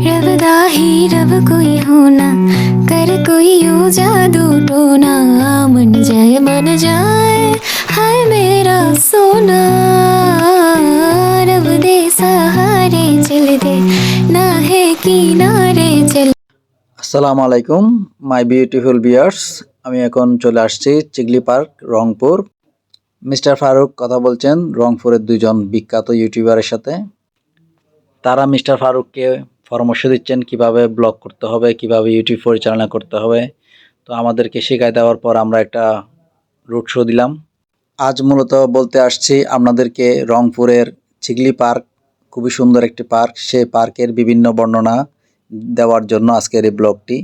रबदा ही रब कोई होना कर कोई यूं जादू टोना मन जाए हाय मेरा सोना रब दे सहारे चल दे ना है किनारे चल। আসসালামু আলাইকুম মাই বিউটিফুল ভিউয়ার্স, আমি এখন চলে আসছি চিগলি পার্ক রংপুর। মিস্টার ফারুক কথা বলছেন রংপুরের দুইজন বিখ্যাত ইউটিউবারের সাথে। তারা মিস্টার ফারুককে পরামর্শ দিচ্ছেন কিভাবে ব্লগ করতে হবে, কিভাবে ইউটিউব পরিচালনা করতে হবে। তো আমাদেরকে শেখায় দেওয়ার পর আমরা একটা রোড শো দিলাম। আজ মূলত বলতে আসছি আপনাদেরকে রংপুরের চিগলি পার্ক, খুবই সুন্দর একটি পার্ক, সেই পার্কের বিভিন্ন বর্ণনা দেওয়ার জন্য আজকের এই ব্লগটি।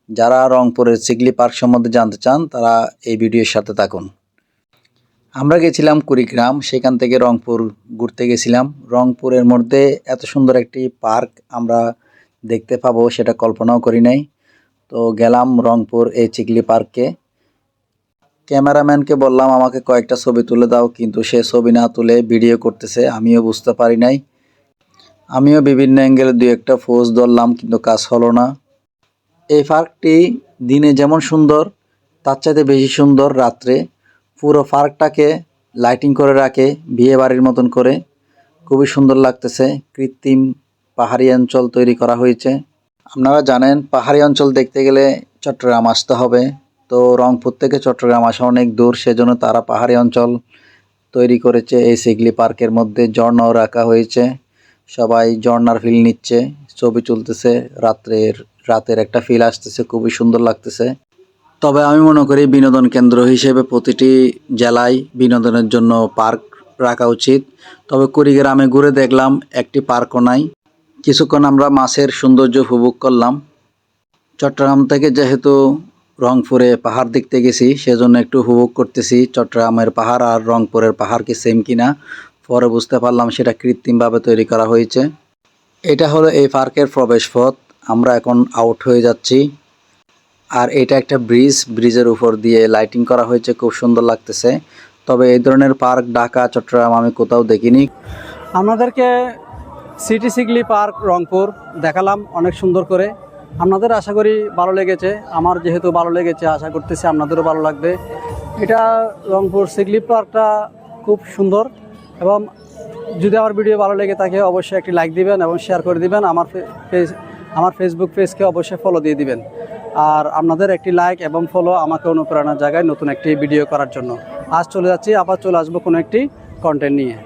যারা রংপুরের চিগলি পার্ক সম্বন্ধে জানতে চান তারা এই ভিডিওর সাথে থাকুন। আমরা গেছিলাম কুড়িগ্রাম, সেখান থেকে রংপুর ঘুরতে গেছিলাম। রংপুরের মধ্যে এত সুন্দর একটি পার্ক আমরা দেখতে পাবো সেটা কল্পনাও করি নাই। তো গেলাম রংপুর এই চিগলি পার্কে। ক্যামেরাম্যানকে বললাম আমাকে কয়েকটা ছবি তুলে দাও, কিন্তু সে ছবি না তুলে ভিডিও করতেছে, আমিও বুঝতে পারি নাই। আমিও বিভিন্ন অ্যাঙ্গেলে দুই একটা পোজ ধরলাম, কিন্তু কাজ হলো না। এই পার্কটি দিনে যেমন সুন্দর তার চাইতে বেশি সুন্দর রাত্রে। পুরো পার্কটাকে লাইটিং করে রাখে বিয়ে বাড়ির মতন করে, খুবই সুন্দর লাগতেছে। কৃত্রিম পাহাড়ি অঞ্চল তৈরি করা হয়েছে। আপনারা জানেন পাহাড়ি অঞ্চল দেখতে গেলে চট্টগ্রাম আসতে হবে, তো রংপুর থেকে চট্টগ্রাম আসা অনেক দূর, সেজন্য তারা পাহাড়ি অঞ্চল তৈরি করেছে। এই চিগলি পার্কের মধ্যে ঝর্ণাও রাখা হয়েছে, সবাই ঝর্ণার ফিল নিচ্ছে, ছবি তুলতেছে। রাতের একটা ফিল আসতেছে, খুবই সুন্দর লাগতেছে। তবে আমি মনে করি বিনোদন কেন্দ্র হিসেবে প্রতিটি জেলায় বিনোদনের জন্য পার্ক রাখা উচিত। তবে কুড়িগ্রামে ঘুরে দেখলাম একটি পার্কও নাই। কিছুক্ষণ আমরা মাছের সৌন্দর্য উপভোগ করলাম। চট্টগ্রাম থেকে যেহেতু রংপুরে পাহাড় দেখতে গেছি, সেজন্য একটু উপভোগ করতেছি চট্টগ্রামের পাহাড় আর রংপুরের পাহাড় কি সেম কিনা। পরে বুঝতে পারলাম সেটা কৃত্রিমভাবে তৈরি করা হয়েছে। এটা হলো এই পার্কের প্রবেশ পথ। আমরা এখন আউট হয়ে যাচ্ছি। আর এটা একটা ব্রিজের উপর দিয়ে লাইটিং করা হয়েছে, খুব সুন্দর লাগতেছে। তবে এই ধরনের পার্ক ঢাকা চট্টগ্রাম আমি কোথাও দেখিনি। আপনাদেরকে সিটি চিগলি পার্ক রংপুর দেখালাম অনেক সুন্দর করে। আপনাদের আশা করি ভালো লেগেছে। আমার যেহেতু ভালো লেগেছে, আশা করতেছি আপনাদেরও ভালো লাগবে। এটা রংপুর চিগলি পার্কটা খুব সুন্দর, এবং যদি আমার ভিডিও ভালো লেগে থাকে অবশ্যই একটি লাইক দিবেন এবং শেয়ার করে দিবেন। আমার ফেসবুক পেজকে অবশ্যই ফলো দিয়ে দিবেন। আর আপনাদের একটি লাইক এবং ফলো আমাকে অনুপ্রেরণার জায়গায় নতুন একটি ভিডিও করার জন্য। আজ চলে যাচ্ছি, আবার চলে আসবো কোনো একটি কন্টেন্ট নিয়ে।